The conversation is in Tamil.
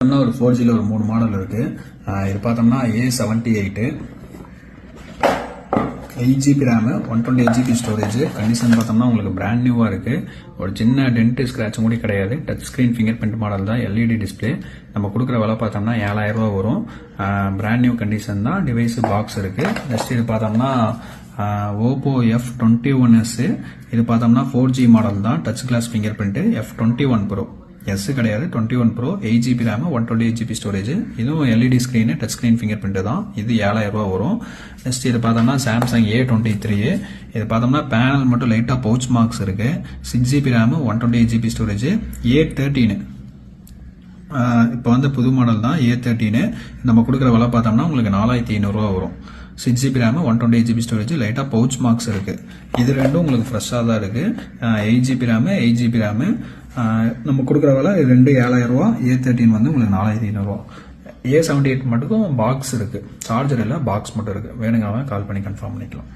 ஒரு 4Gல ஒரு 3 மாடல் இருக்கு. இது பார்த்தோம்னா A78 8GB RAM 128GB storage. Condition பார்த்தோம்னா உங்களுக்கு பிராண்ட் நியூவா இருக்கு. ஒரு சின்ன டென்ட் ஸ்கிராட்ச் கூட கிடையாது. Touch screen fingerprint model தான். LED display. நம்ம கொடுக்குற விலை பார்த்தோம்னா 7000 ரூபா வரும். பிராண்ட் நியூ கண்டிஷன் தான். டிவைஸ் பாக்ஸ் இருக்கு. நெக்ஸ்ட் இது பார்த்தோம்னா Oppo F21s. இது பார்த்தோம்னா 4G மாடல் தான். Touch glass fingerprint. F21 Pro S கிடையாது, 21 Pro 8GB RAM 128GB storage. இதுவும் LED screen, touch screen fingerprint தான். இது 7000 ரூபா வரும். நெக்ஸ்ட் இது பார்த்தோம்னா சாம்சங் A23. இது பார்த்தோம்னா பேனல் மட்டும் லைட்டா பவுச் மார்க்ஸ் இருக்கு. 6GB RAM 128GB storage. A13 இப்போ வந்து புது மாடல் தான். A13 நம்ம கொடுக்குற விலை பார்த்தோம்னா உங்களுக்கு 4500 ரூபா வரும். 6GB RAM 128GB storage. லைட்டா பவுச் மார்க்ஸ் இருக்கு. இது ரெண்டும் உங்களுக்கு ஃப்ரெஷ்ஷா தான் இருக்கு. 8GB RAM 8GB RAM நம்ம கொடுக்குற விலை ரெண்டு 7000 ரூபா. A13 வந்து உங்களுக்கு 4500 ரூபா. A78 மட்டும் பாக்ஸ் இருக்கு. சார்ஜர் இல்ல, பாக்ஸ் மட்டும் இருக்கு. வேணுங்க கால் பண்ணி கன்ஃபார்ம் பண்ணிக்கலாம்.